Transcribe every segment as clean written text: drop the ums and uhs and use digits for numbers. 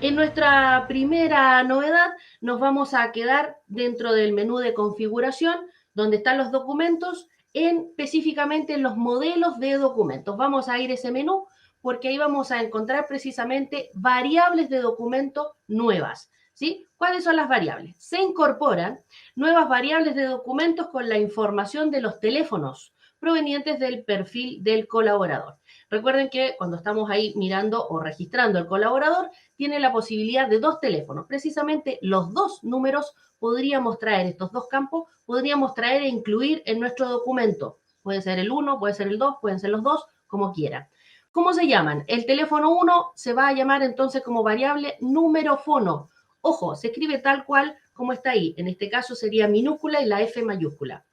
En nuestra primera novedad nos vamos a quedar dentro del menú de configuración, donde están los documentos, específicamente en los modelos de documentos. Vamos a ir a ese menú porque ahí vamos a encontrar precisamente variables de documento nuevas. ¿Sí? ¿Cuáles son las variables? Se incorporan nuevas variables de documentos con la información de los teléfonos provenientes del perfil del colaborador. Recuerden que cuando estamos ahí mirando o registrando el colaborador, tiene la posibilidad de 2 teléfonos. Precisamente los 2 números podríamos traer, estos 2 campos, podríamos traer e incluir en nuestro documento. Puede ser el 1, puede ser el 2, pueden ser los 2, como quieran. ¿Cómo se llaman? El teléfono 1 se va a llamar entonces como variable numerofono. Ojo, se escribe tal cual como está ahí. En este caso sería minúscula y la F mayúscula.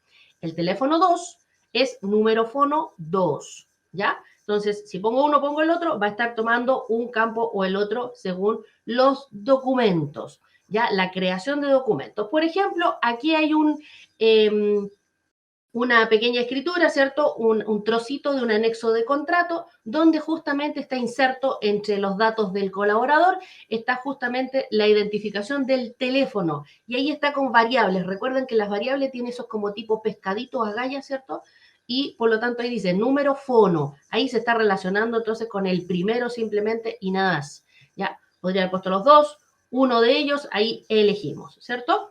El teléfono 2 es numerofono 2, ¿ya? Entonces, si pongo uno, pongo el otro, va a estar tomando un campo o el otro según los documentos, ¿ya? La creación de documentos. Por ejemplo, aquí hay una pequeña escritura, ¿cierto? Un trocito de un anexo de contrato donde justamente está inserto entre los datos del colaborador, está justamente la identificación del teléfono y ahí está con variables. Recuerden que las variables tienen esos como tipo pescaditos, agallas, ¿cierto? Y por lo tanto ahí dice número fono, ahí se está relacionando entonces con el primero simplemente y nada más, ¿ya? Podría haber puesto los dos, uno de ellos, ahí elegimos, ¿cierto?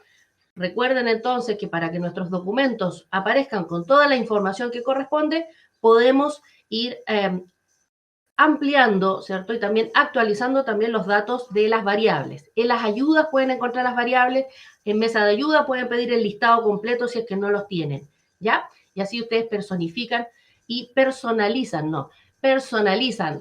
Recuerden entonces que para que nuestros documentos aparezcan con toda la información que corresponde, podemos ir ampliando, ¿cierto? Y también actualizando también los datos de las variables. En las ayudas pueden encontrar las variables, en mesa de ayuda pueden pedir el listado completo si es que no los tienen, ¿ya? Y así ustedes personifican y personalizan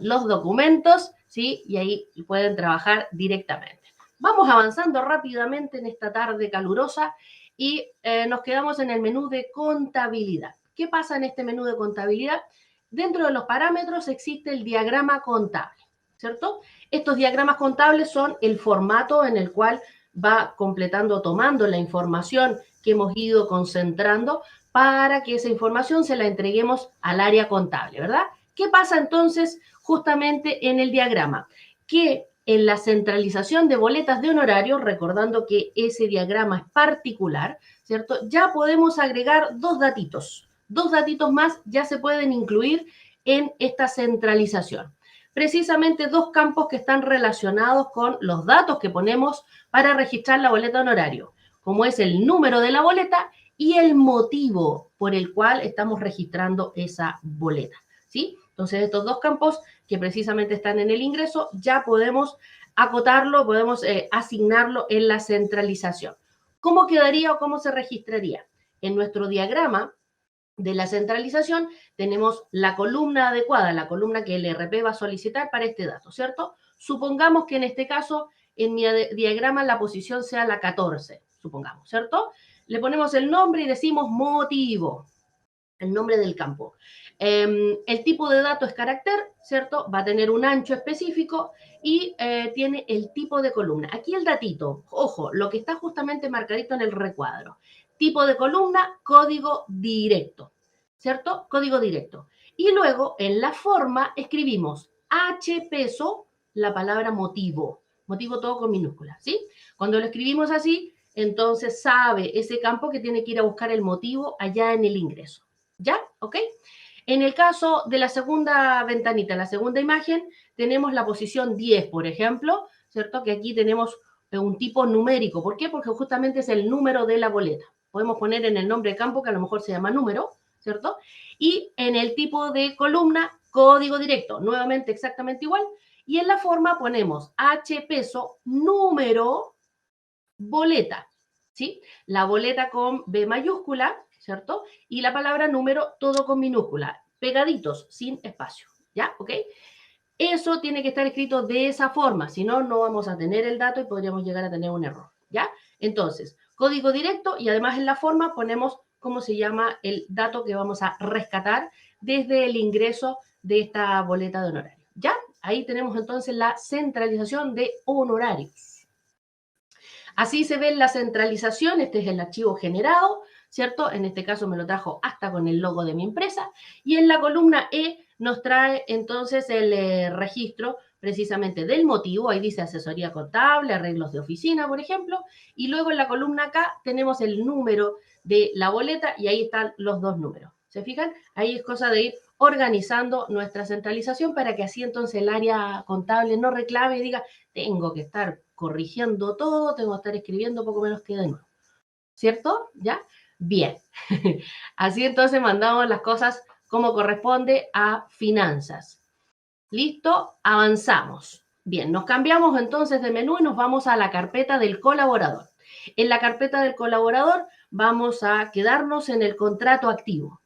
los documentos, ¿sí? Y ahí pueden trabajar directamente. Vamos avanzando rápidamente en esta tarde calurosa y nos quedamos en el menú de contabilidad. ¿Qué pasa en este menú de contabilidad? Dentro de los parámetros existe el diagrama contable, ¿cierto? Estos diagramas contables son el formato en el cual va completando, tomando la información que hemos ido concentrando para que esa información se la entreguemos al área contable, ¿verdad? ¿Qué pasa entonces justamente en el diagrama? Que en la centralización de boletas de honorarios, recordando que ese diagrama es particular, ¿cierto? Ya podemos agregar dos datitos más ya se pueden incluir en esta centralización. Precisamente dos campos que están relacionados con los datos que ponemos para registrar la boleta de honorario, como es el número de la boleta y el motivo por el cual estamos registrando esa boleta, ¿sí? Entonces, estos dos campos que precisamente están en el ingreso, ya podemos acotarlo, podemos asignarlo en la centralización. ¿Cómo quedaría o cómo se registraría? En nuestro diagrama de la centralización tenemos la columna adecuada, la columna que el ERP va a solicitar para este dato, ¿cierto? Supongamos que en este caso, en mi diagrama, la posición sea la 14, supongamos, ¿cierto? Le ponemos el nombre y decimos motivo, el nombre del campo. El tipo de dato es carácter, ¿cierto? Va a tener un ancho específico y tiene el tipo de columna. Aquí el datito, ojo, lo que está justamente marcadito en el recuadro. Tipo de columna, código directo, ¿cierto? Código directo. Y luego en la forma escribimos H peso, la palabra motivo. Motivo todo con minúsculas, ¿sí? Cuando lo escribimos así, entonces sabe ese campo que tiene que ir a buscar el motivo allá en el ingreso. ¿Ya? ¿Ok? En el caso de la segunda ventanita, la segunda imagen, tenemos la posición 10, por ejemplo, ¿cierto? Que aquí tenemos un tipo numérico. ¿Por qué? Porque justamente es el número de la boleta. Podemos poner en el nombre de campo, que a lo mejor se llama número, ¿cierto? Y en el tipo de columna, código directo, nuevamente exactamente igual. Y en la forma ponemos H peso, número, boleta, ¿sí? La boleta con B mayúscula, ¿cierto? Y la palabra número todo con minúscula, pegaditos, sin espacio, ¿ya? ¿Ok? Eso tiene que estar escrito de esa forma, si no, no vamos a tener el dato y podríamos llegar a tener un error, ¿ya? Entonces, código directo y además en la forma ponemos cómo se llama el dato que vamos a rescatar desde el ingreso de esta boleta de honorario, ¿ya? Ahí tenemos entonces la centralización de honorarios. Así se ve la centralización, este es el archivo generado, ¿cierto? En este caso me lo trajo hasta con el logo de mi empresa. Y en la columna E nos trae entonces el registro precisamente del motivo, ahí dice asesoría contable, arreglos de oficina, por ejemplo, y luego en la columna acá tenemos el número de la boleta y ahí están los dos números. ¿Se fijan? Ahí es cosa de ir organizando nuestra centralización para que así entonces el área contable no reclame y diga, tengo que estar corrigiendo todo, tengo que estar escribiendo poco menos que de nuevo. ¿Cierto? ¿Ya? Bien. Así entonces mandamos las cosas como corresponde a finanzas. ¿Listo? Avanzamos. Bien, nos cambiamos entonces de menú y nos vamos a la carpeta del colaborador. En la carpeta del colaborador vamos a quedarnos en el contrato activo.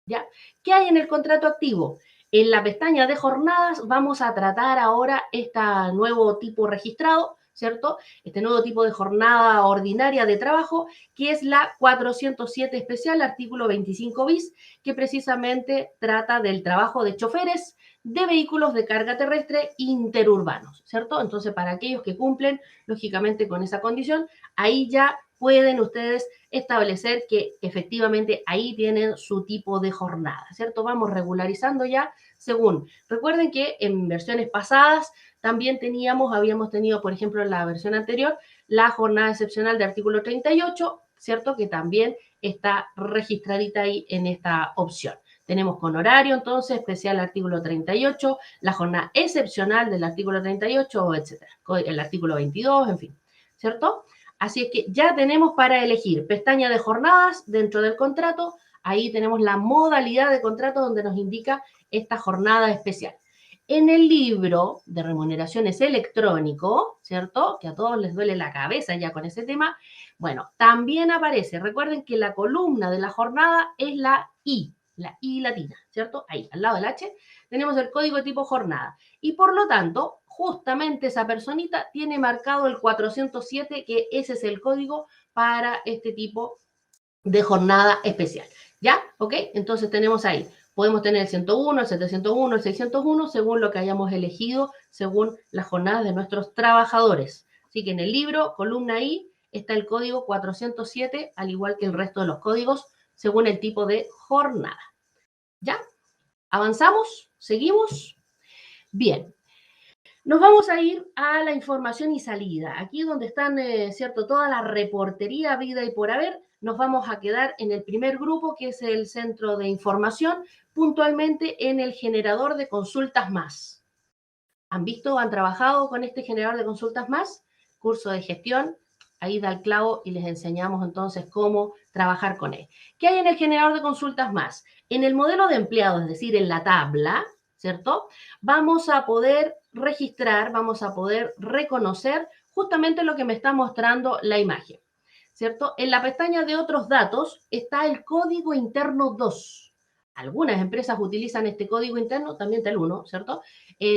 ¿Ya? ¿Qué hay en el contrato activo? En la pestaña de jornadas vamos a tratar ahora este nuevo tipo registrado, ¿cierto? Este nuevo tipo de jornada ordinaria de trabajo, que es la 407 especial, artículo 25 bis, que precisamente trata del trabajo de choferes de vehículos de carga terrestre interurbanos, ¿cierto? Entonces, para aquellos que cumplen, lógicamente, con esa condición, ahí ya pueden ustedes establecer que efectivamente ahí tienen su tipo de jornada, ¿cierto? Vamos regularizando ya según. Recuerden que en versiones pasadas también habíamos tenido, por ejemplo, en la versión anterior, la jornada excepcional de artículo 38, ¿cierto? Que también está registradita ahí en esta opción. Tenemos con horario, entonces, especial artículo 38, la jornada excepcional del artículo 38, etcétera. El artículo 22, en fin, ¿cierto? Así es que ya tenemos para elegir pestaña de jornadas dentro del contrato. Ahí tenemos la modalidad de contrato donde nos indica esta jornada especial. En el libro de remuneraciones electrónico, ¿cierto? Que a todos les duele la cabeza ya con ese tema. Bueno, también aparece, recuerden que la columna de la jornada es la I latina, ¿cierto? Ahí, al lado del H, tenemos el código tipo jornada. Y por lo tanto, justamente esa personita tiene marcado el 407, que ese es el código para este tipo de jornada especial. ¿Ya? ¿Ok? Entonces tenemos ahí, podemos tener el 101, el 701, el 601, según lo que hayamos elegido, según las jornadas de nuestros trabajadores. Así que en el libro, columna I, está el código 407, al igual que el resto de los códigos, según el tipo de jornada. ¿Ya? ¿Avanzamos? ¿Seguimos? Bien. Nos vamos a ir a la información y salida. Aquí donde están, ¿cierto? Toda la reportería, vida y por haber, nos vamos a quedar en el primer grupo, que es el centro de información, puntualmente en el generador de consultas más. ¿Han visto, han trabajado con este generador de consultas más? Curso de gestión, ahí da el clavo y les enseñamos entonces cómo trabajar con él. ¿Qué hay en el generador de consultas más? En el modelo de empleado, es decir, en la tabla, ¿cierto? Vamos a poder registrar, vamos a poder reconocer justamente lo que me está mostrando la imagen, ¿cierto? En la pestaña de otros datos está el código interno 2. Algunas empresas utilizan este código interno, también está el 1, ¿cierto?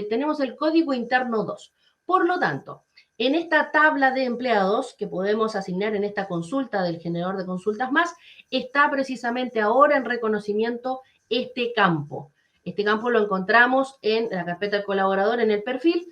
Tenemos el código interno 2. Por lo tanto, en esta tabla de empleados que podemos asignar en esta consulta del generador de consultas más, está precisamente ahora en reconocimiento este campo. Este campo lo encontramos en la carpeta del colaborador, en el perfil,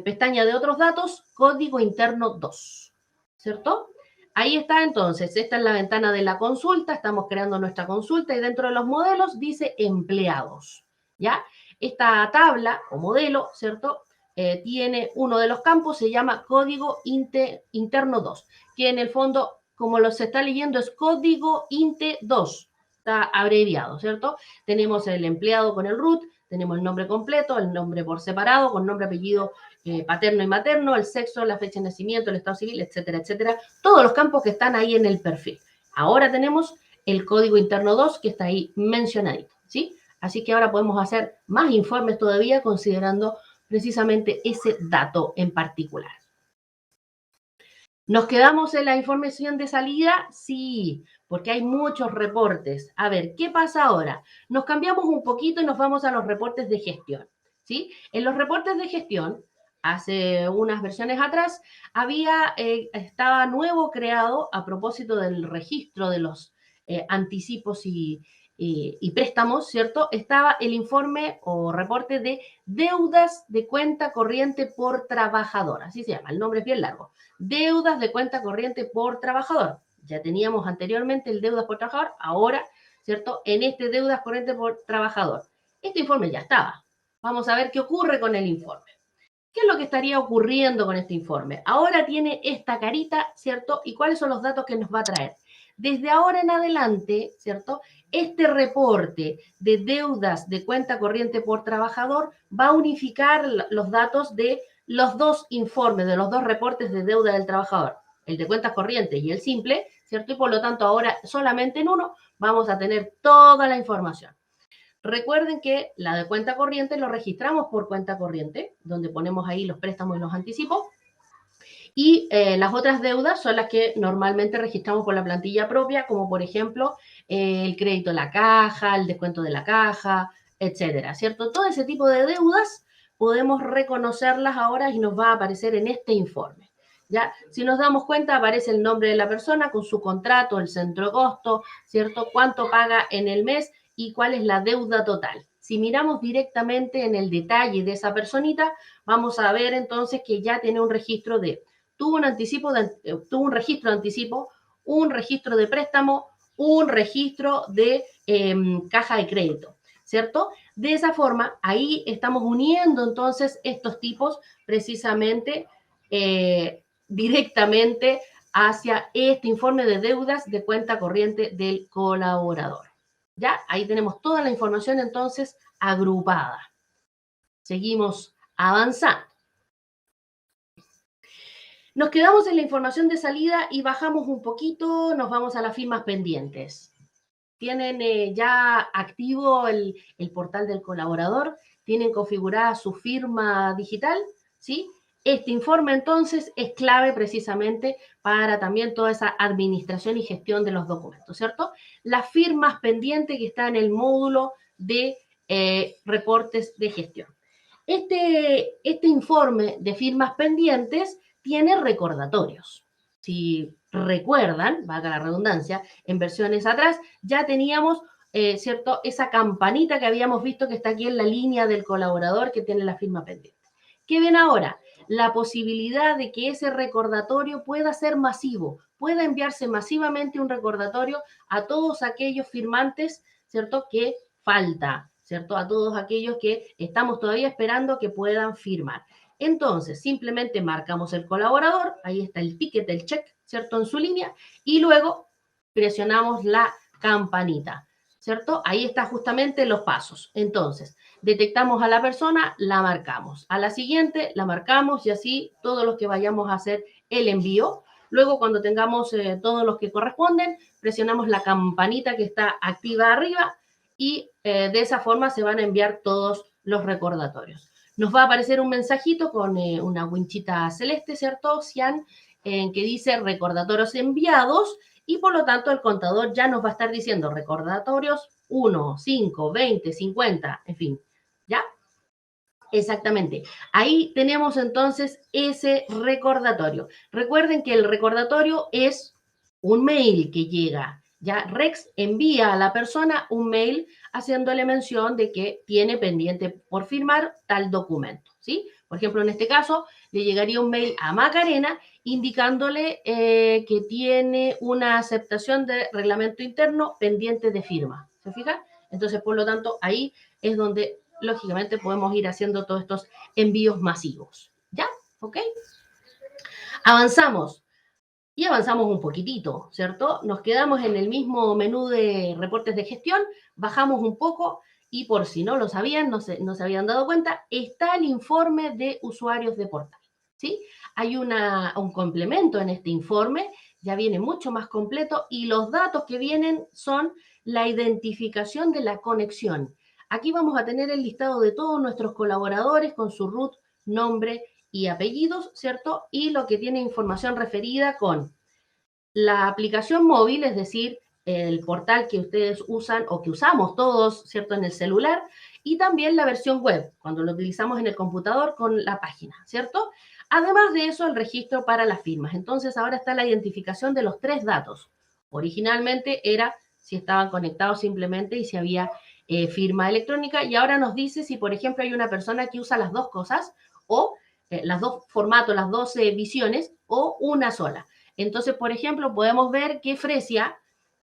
pestaña de otros datos, código interno 2, ¿cierto? Ahí está entonces, esta es la ventana de la consulta, estamos creando nuestra consulta y dentro de los modelos dice empleados, ¿ya? Esta tabla o modelo, ¿cierto? Tiene uno de los campos, se llama código interno 2, que en el fondo, como lo se está leyendo, es código INTE 2, está abreviado, ¿cierto? Tenemos el empleado con el root, tenemos el nombre completo, el nombre por separado, con nombre, apellido, paterno y materno, el sexo, la fecha de nacimiento, el estado civil, etcétera, etcétera. Todos los campos que están ahí en el perfil. Ahora tenemos el código interno 2 que está ahí mencionadito, ¿sí? Así que ahora podemos hacer más informes todavía considerando precisamente ese dato en particular. ¿Nos quedamos en la información de salida? Sí, porque hay muchos reportes. A ver, ¿qué pasa ahora? Nos cambiamos un poquito y nos vamos a los reportes de gestión, ¿sí? En los reportes de gestión, hace unas versiones atrás, estaba nuevo creado a propósito del registro de los anticipos y préstamos, ¿cierto? Estaba el informe o reporte de deudas de cuenta corriente por trabajador, así se llama, el nombre es bien largo. Deudas de cuenta corriente por trabajador. Ya teníamos anteriormente el deudas por trabajador, ahora, ¿cierto? En este deudas corriente por trabajador. Este informe ya estaba. Vamos a ver qué ocurre con el informe. ¿Qué es lo que estaría ocurriendo con este informe? Ahora tiene esta carita, ¿cierto? ¿Y cuáles son los datos que nos va a traer? Desde ahora en adelante, ¿cierto? Este reporte de deudas de cuenta corriente por trabajador va a unificar los datos de los dos informes, de los dos reportes de deuda del trabajador, el de cuentas corrientes y el simple, ¿cierto? Y por lo tanto ahora solamente en uno vamos a tener toda la información. Recuerden que la de cuenta corriente lo registramos por cuenta corriente, donde ponemos ahí los préstamos y los anticipos. Y las otras deudas son las que normalmente registramos por la plantilla propia, como por ejemplo el crédito de la caja, el descuento de la caja, etcétera, ¿cierto? Todo ese tipo de deudas podemos reconocerlas ahora y nos va a aparecer en este informe. ¿Ya? Si nos damos cuenta, aparece el nombre de la persona con su contrato, el centro de costo, ¿cierto? Cuánto paga en el mes y cuál es la deuda total. Si miramos directamente en el detalle de esa personita, vamos a ver entonces que ya tiene un registro de tuvo un registro de anticipo, un registro de préstamo, un registro de caja de crédito, ¿cierto? De esa forma, ahí estamos uniendo entonces estos tipos precisamente directamente hacia este informe de deudas de cuenta corriente del colaborador. ¿Ya? Ahí tenemos toda la información entonces agrupada. Seguimos avanzando. Nos quedamos en la información de salida y bajamos un poquito, nos vamos a las firmas pendientes. Tienen ya activo el portal del colaborador, tienen configurada su firma digital, ¿sí? Este informe entonces es clave precisamente para también toda esa administración y gestión de los documentos, ¿cierto? Las firmas pendientes que está en el módulo de reportes de gestión. Este informe de firmas pendientes tiene recordatorios. Si recuerdan, valga la redundancia, en versiones atrás ya teníamos, ¿cierto? Esa campanita que habíamos visto que está aquí en la línea del colaborador que tiene la firma pendiente. ¿Qué ven ahora? La posibilidad de que ese recordatorio pueda ser masivo, pueda enviarse masivamente un recordatorio a todos aquellos firmantes, ¿cierto? Que falta, ¿cierto? A todos aquellos que estamos todavía esperando que puedan firmar. Entonces, simplemente marcamos el colaborador, ahí está el ticket, el check, ¿cierto? En su línea, y luego presionamos la campanita, ¿cierto? Ahí está justamente los pasos. Entonces, detectamos a la persona, la marcamos. A la siguiente, la marcamos y así todos los que vayamos a hacer el envío. Luego, cuando tengamos todos los que corresponden, presionamos la campanita que está activa arriba y de esa forma se van a enviar todos los recordatorios. Nos va a aparecer un mensajito con una winchita celeste, ¿cierto, Cian? Que dice recordatorios enviados y por lo tanto el contador ya nos va a estar diciendo recordatorios 1, 5, 20, 50, en fin, ¿ya? Exactamente. Ahí tenemos entonces ese recordatorio. Recuerden que el recordatorio es un mail que llega. Ya Rex envía a la persona un mail haciéndole mención de que tiene pendiente por firmar tal documento, ¿sí? Por ejemplo, en este caso, le llegaría un mail a Macarena indicándole que tiene una aceptación de reglamento interno pendiente de firma. ¿Se fija? Entonces, por lo tanto, ahí es donde lógicamente podemos ir haciendo todos estos envíos masivos. ¿Ya? ¿Ok? Avanzamos. Y avanzamos un poquitito, ¿cierto? Nos quedamos en el mismo menú de reportes de gestión, bajamos un poco y por si no lo sabían, no se habían dado cuenta, está el informe de usuarios de portal, ¿sí? Hay un complemento en este informe, ya viene mucho más completo y los datos que vienen son la identificación de la conexión. Aquí vamos a tener el listado de todos nuestros colaboradores con su root, nombre y apellidos, ¿cierto? Y lo que tiene información referida con la aplicación móvil, es decir, el portal que ustedes usan o que usamos todos, ¿cierto? En el celular, y también la versión web, cuando lo utilizamos en el computador con la página, ¿cierto? Además de eso, el registro para las firmas. Entonces, ahora está la identificación de los tres datos. Originalmente era si estaban conectados simplemente y si había firma electrónica, y ahora nos dice si, por ejemplo, hay una persona que usa las dos cosas o las dos formatos, las dos visiones o una sola. Entonces, por ejemplo, podemos ver que Fresia,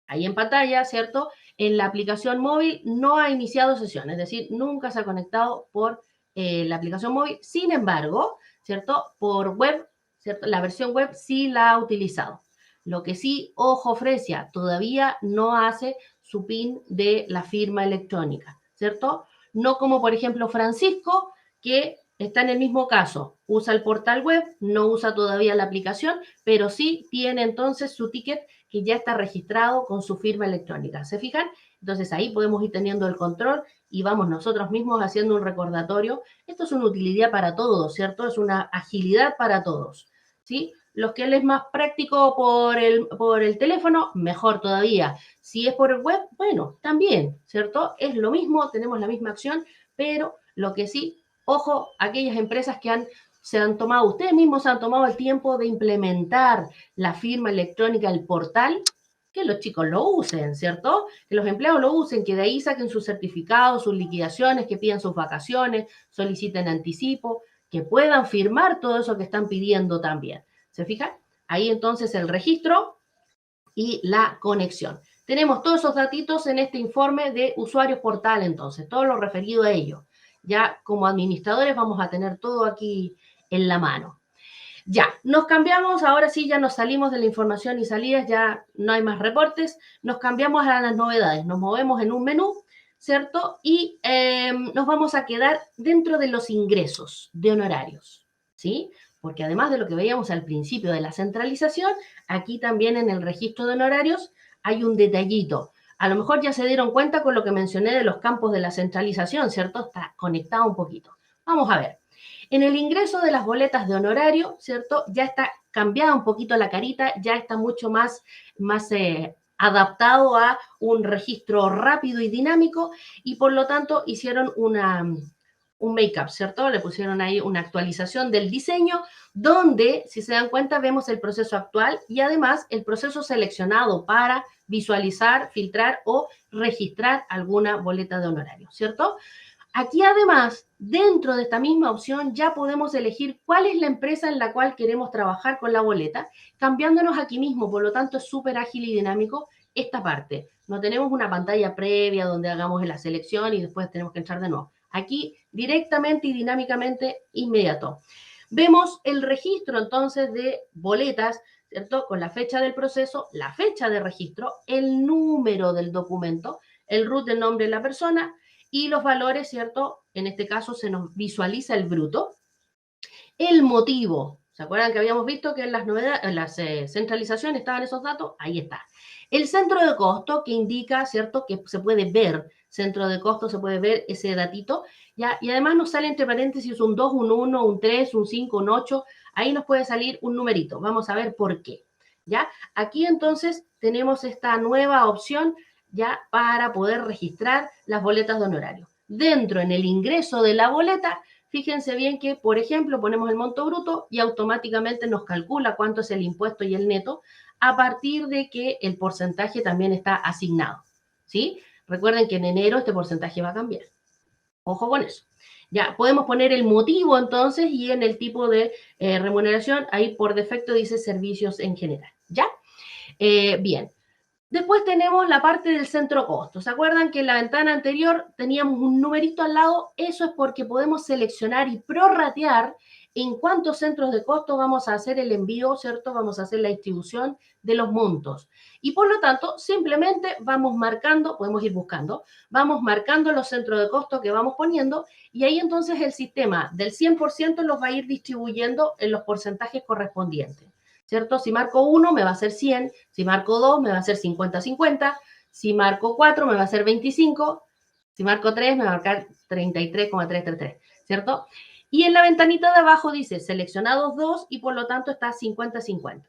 ahí en pantalla, ¿cierto? en la aplicación móvil no ha iniciado sesión, es decir, nunca se ha conectado por la aplicación móvil. Sin embargo, ¿cierto? Por web, ¿cierto? La versión web sí la ha utilizado. Lo que sí, ojo, Fresia, todavía no hace su PIN de la firma electrónica, ¿cierto? No como, por ejemplo, Francisco, que está en el mismo caso, usa el portal web, no usa todavía la aplicación, pero sí tiene entonces su ticket que ya está registrado con su firma electrónica. ¿Se fijan? Entonces ahí podemos ir teniendo el control y vamos nosotros mismos haciendo un recordatorio. Esto es una utilidad para todos, ¿cierto? Es una agilidad para todos, ¿sí? Los que les es más práctico por el teléfono, mejor todavía. Si es por el web, bueno, también, ¿cierto? Es lo mismo, tenemos la misma acción, pero lo que sí, ojo, aquellas empresas que se han tomado, ustedes mismos se han tomado el tiempo de implementar la firma electrónica, el portal, que los chicos lo usen, ¿cierto? Que los empleados lo usen, que de ahí saquen sus certificados, sus liquidaciones, que pidan sus vacaciones, soliciten anticipo, que puedan firmar todo eso que están pidiendo también. ¿Se fijan? Ahí entonces el registro y la conexión. Tenemos todos esos datitos en este informe de usuarios portal, entonces, todo lo referido a ello. Ya como administradores vamos a tener todo aquí en la mano. Ya, nos cambiamos, ahora sí ya nos salimos de la información y salidas, ya no hay más reportes, nos cambiamos a las novedades, nos movemos en un menú, ¿cierto? Y nos vamos a quedar dentro de los ingresos de honorarios, ¿sí? Porque además de lo que veíamos al principio de la centralización, aquí también en el registro de honorarios hay un detallito. A lo mejor ya se dieron cuenta con lo que mencioné de los campos de la centralización, ¿cierto? Está conectado un poquito. Vamos a ver. En el ingreso de las boletas de honorario, ¿cierto? Ya está cambiada un poquito la carita, ya está mucho más adaptado a un registro rápido y dinámico y por lo tanto hicieron un make-up, ¿cierto? Le pusieron ahí una actualización del diseño donde, si se dan cuenta, vemos el proceso actual y además el proceso seleccionado para visualizar, filtrar o registrar alguna boleta de honorario, ¿cierto? Aquí además, dentro de esta misma opción, ya podemos elegir cuál es la empresa en la cual queremos trabajar con la boleta, cambiándonos aquí mismo, por lo tanto es súper ágil y dinámico esta parte. No tenemos una pantalla previa donde hagamos la selección y después tenemos que entrar de nuevo. Aquí directamente y dinámicamente inmediato. Vemos el registro entonces de boletas, ¿cierto? Con la fecha del proceso, la fecha de registro, el número del documento, el RUT del nombre de la persona, y los valores, ¿cierto? En este caso se nos visualiza el bruto. El motivo, ¿se acuerdan que habíamos visto que en las novedades, en las centralizaciones estaban esos datos? Ahí está. El centro de costo que indica, ¿cierto? Que se puede ver, centro de costo, se puede ver ese datito, ¿ya? Y además nos sale entre paréntesis un 2, un 1, un 3, un 5, un 8, ahí nos puede salir un numerito. Vamos a ver por qué, ¿ya? Aquí entonces tenemos esta nueva opción ya para poder registrar las boletas de honorario. Dentro, en el ingreso de la boleta, fíjense bien que, por ejemplo, ponemos el monto bruto y automáticamente nos calcula cuánto es el impuesto y el neto a partir de que el porcentaje también está asignado, ¿sí? Recuerden que en enero este porcentaje va a cambiar. Ojo con eso. Ya, podemos poner el motivo entonces y en el tipo de remuneración, ahí por defecto dice servicios en general, ¿ya? Bien. Después tenemos la parte del centro costo. ¿Se acuerdan que en la ventana anterior teníamos un numerito al lado? Eso es porque podemos seleccionar y prorratear en cuántos centros de costo vamos a hacer el envío, ¿cierto? Vamos a hacer la distribución de los montos. Y por lo tanto, simplemente vamos marcando, podemos ir buscando, vamos marcando los centros de costo que vamos poniendo y ahí entonces el sistema del 100% los va a ir distribuyendo en los porcentajes correspondientes. ¿Cierto? Si marco 1 me va a ser 100, si marco 2 me va a ser 50-50, si marco 4 me va a ser 25, si marco 3 me va a marcar 33,333, ¿cierto? Y en la ventanita de abajo dice seleccionados 2 y por lo tanto está 50-50.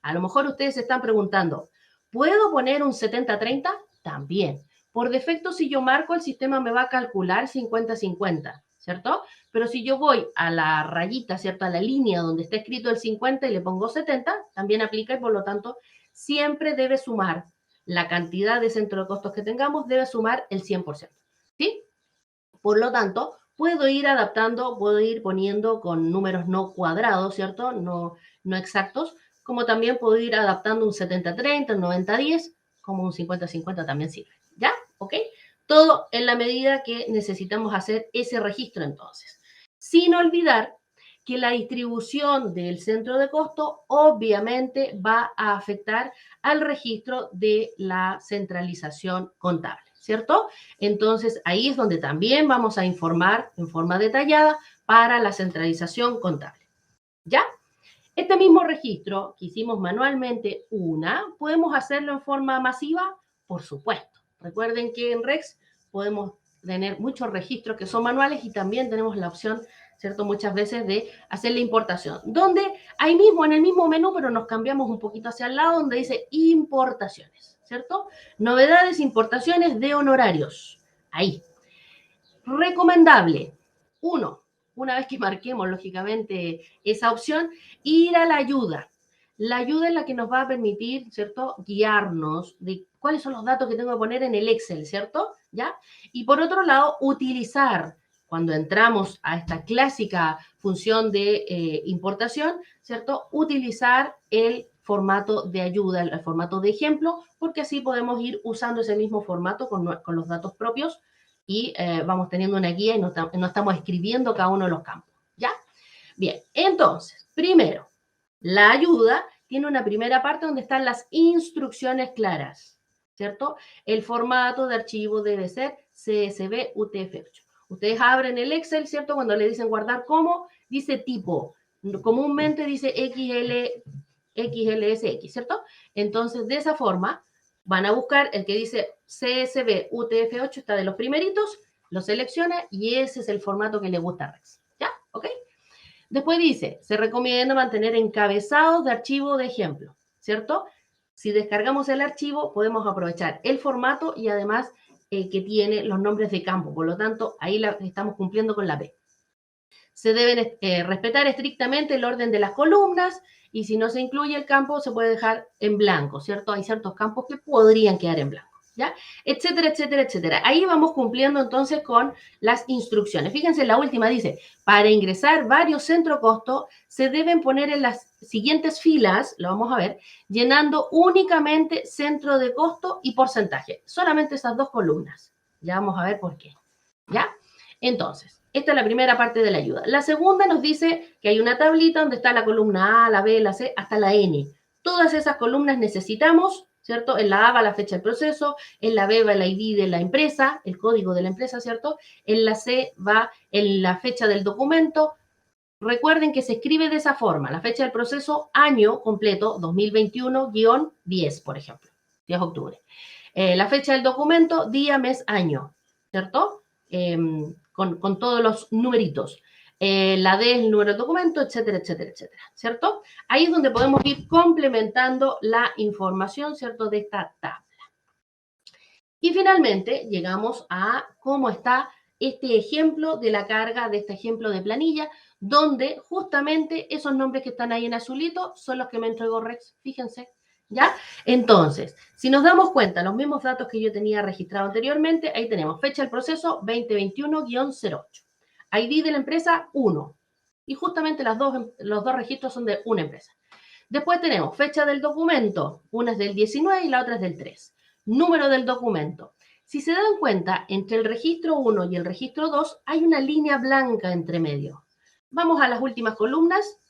A lo mejor ustedes se están preguntando, ¿puedo poner un 70-30? También. Por defecto, si yo marco, el sistema me va a calcular 50-50, ¿cierto? Pero si yo voy a la rayita, ¿cierto? A la línea donde está escrito el 50 y le pongo 70, también aplica y por lo tanto siempre debe sumar la cantidad de centro de costos que tengamos, debe sumar el 100%, ¿sí? Por lo tanto, puedo ir adaptando, puedo ir poniendo con números no cuadrados, ¿cierto? No exactos, como también puedo ir adaptando un 70-30, un 90-10, como un 50-50 también sirve, ¿ya? ¿ok? Todo en la medida que necesitamos hacer ese registro entonces. Sin olvidar que la distribución del centro de costo obviamente va a afectar al registro de la centralización contable, ¿cierto? Entonces ahí es donde también vamos a informar en forma detallada para la centralización contable, ¿ya? Este mismo registro que hicimos manualmente podemos hacerlo en forma masiva, por supuesto. Recuerden que en REX podemos tener muchos registros que son manuales y también tenemos la opción, ¿cierto? Muchas veces de hacer la importación, donde ahí mismo, en el mismo menú, pero nos cambiamos un poquito hacia el lado, donde dice importaciones, ¿cierto? Novedades, importaciones de honorarios. Ahí. Recomendable. Uno, una vez que marquemos, lógicamente, esa opción, ir a la ayuda. La ayuda es la que nos va a permitir, ¿cierto?, guiarnos de cuáles son los datos que tengo que poner en el Excel, ¿cierto? ¿Ya? Y por otro lado, utilizar, cuando entramos a esta clásica función de importación, ¿cierto? Utilizar el formato de ayuda, el formato de ejemplo, porque así podemos ir usando ese mismo formato con los datos propios y vamos teniendo una guía y no estamos escribiendo cada uno de los campos, ¿ya? Bien, entonces, primero, la ayuda tiene una primera parte donde están las instrucciones claras, ¿cierto? El formato de archivo debe ser CSV UTF-8. Ustedes abren el Excel, ¿cierto? Cuando le dicen guardar como, dice tipo. Comúnmente dice XLSX, ¿cierto? Entonces, de esa forma, van a buscar el que dice CSV UTF-8, está de los primeritos, lo selecciona y ese es el formato que le gusta a Rex. ¿Ya? ¿Ok? Después dice, se recomienda mantener encabezados de archivo de ejemplo, ¿cierto? Si descargamos el archivo, podemos aprovechar el formato y además que tiene los nombres de campo. Por lo tanto, ahí estamos cumpliendo con la P. Se deben respetar estrictamente el orden de las columnas y si no se incluye el campo, se puede dejar en blanco, ¿cierto? Hay ciertos campos que podrían quedar en blanco, ¿ya? Etcétera, etcétera, etcétera. Ahí vamos cumpliendo entonces con las instrucciones. Fíjense, la última dice, para ingresar varios centro costo, se deben poner en las siguientes filas, lo vamos a ver, llenando únicamente centro de costo y porcentaje. Solamente esas dos columnas. Ya vamos a ver por qué, ¿ya? Entonces, esta es la primera parte de la ayuda. La segunda nos dice que hay una tablita donde está la columna A, la B, la C, hasta la N. Todas esas columnas necesitamos, ¿cierto? En la A va la fecha del proceso, en la B va el ID de la empresa, el código de la empresa, ¿cierto? En la C va en la fecha del documento. Recuerden que se escribe de esa forma, la fecha del proceso, año completo, 2021-10, por ejemplo, 10 de octubre. La fecha del documento, día, mes, año, ¿cierto? Con todos los numeritos. La D es el número del documento, etcétera, etcétera, etcétera, ¿cierto? Ahí es donde podemos ir complementando la información, ¿cierto? De esta tabla. Y finalmente llegamos a cómo está este ejemplo de la carga, de este ejemplo de planilla, donde justamente esos nombres que están ahí en azulito son los que me entregó Rex, fíjense, ¿ya? Entonces, si nos damos cuenta, los mismos datos que yo tenía registrado anteriormente, ahí tenemos fecha del proceso 2021-08, ID de la empresa 1, y justamente los dos registros son de una empresa. Después tenemos fecha del documento, una es del 19 y la otra es del 3. Número del documento. Si se dan cuenta, entre el registro 1 y el registro 2 hay una línea blanca entre medio. Vamos a las últimas columnas.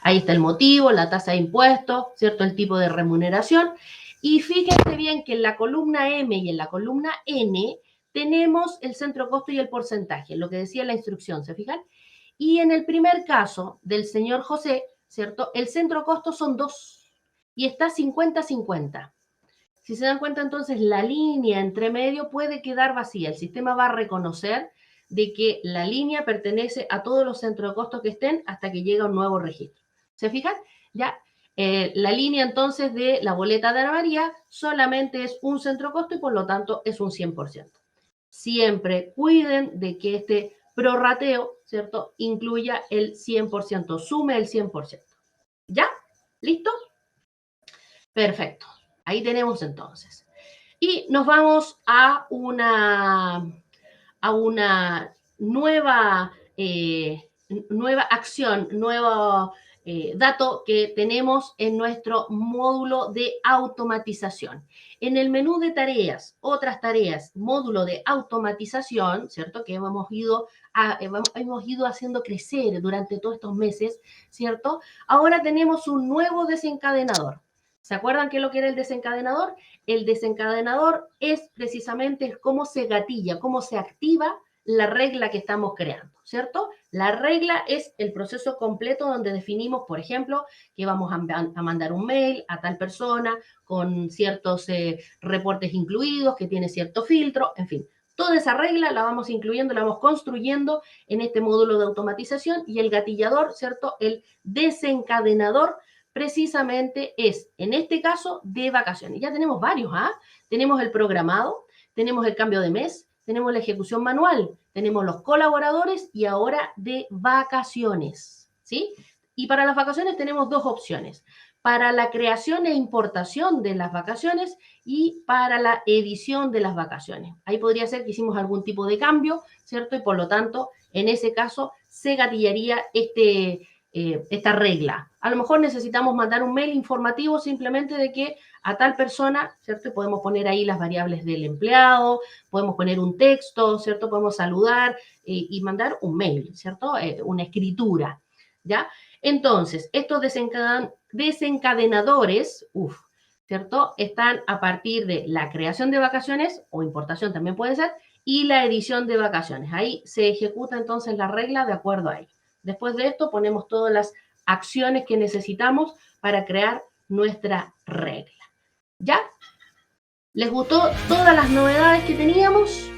Ahí está el motivo, la tasa de impuestos, ¿cierto? El tipo de remuneración. Y fíjense bien que en la columna M y en la columna N tenemos el centro costo y el porcentaje, lo que decía la instrucción, ¿se fijan? Y en el primer caso del señor José, ¿cierto? El centro costo son 2 y está 50-50. Si se dan cuenta, entonces la línea entre medio puede quedar vacía. El sistema va a reconocer de que la línea pertenece a todos los centros de costos que estén hasta que llega un nuevo registro. ¿Se fijan? Ya. La línea entonces de la boleta de Ana María solamente es un centro costo y por lo tanto es un 100%. Siempre cuiden de que este prorrateo, ¿cierto? Incluya el 100%, sume el 100%. ¿Ya? ¿Listo? Perfecto. Ahí tenemos entonces. Y nos vamos a una nueva acción, nuevo dato que tenemos en nuestro módulo de automatización. En el menú de tareas, otras tareas, módulo de automatización, ¿cierto? Que hemos ido haciendo crecer durante todos estos meses, ¿cierto? Ahora tenemos un nuevo desencadenador. ¿Se acuerdan qué es lo que era el desencadenador? El desencadenador es precisamente cómo se gatilla, cómo se activa la regla que estamos creando, ¿cierto? La regla es el proceso completo donde definimos, por ejemplo, que vamos a mandar un mail a tal persona con ciertos reportes incluidos, que tiene cierto filtro, en fin. Toda esa regla la vamos incluyendo, la vamos construyendo en este módulo de automatización y el gatillador, ¿cierto? El desencadenador precisamente es, en este caso, de vacaciones. Ya tenemos varios, ¿ah? Tenemos el programado, tenemos el cambio de mes, tenemos la ejecución manual, tenemos los colaboradores y ahora de vacaciones, ¿sí? Y para las vacaciones tenemos dos opciones, para la creación e importación de las vacaciones y para la edición de las vacaciones. Ahí podría ser que hicimos algún tipo de cambio, ¿cierto? Y por lo tanto, en ese caso, se gatillaría esta regla. A lo mejor necesitamos mandar un mail informativo simplemente de que a tal persona, ¿cierto? Podemos poner ahí las variables del empleado, podemos poner un texto, ¿cierto? Podemos saludar y mandar un mail, ¿cierto? Una escritura, ¿ya? Entonces, estos desencadenadores, ¿cierto? Están a partir de la creación de vacaciones, o importación también puede ser, y la edición de vacaciones. Ahí se ejecuta entonces la regla de acuerdo a ello. Después de esto ponemos todas las acciones que necesitamos para crear nuestra regla. ¿Ya? ¿Les gustó todas las novedades que teníamos?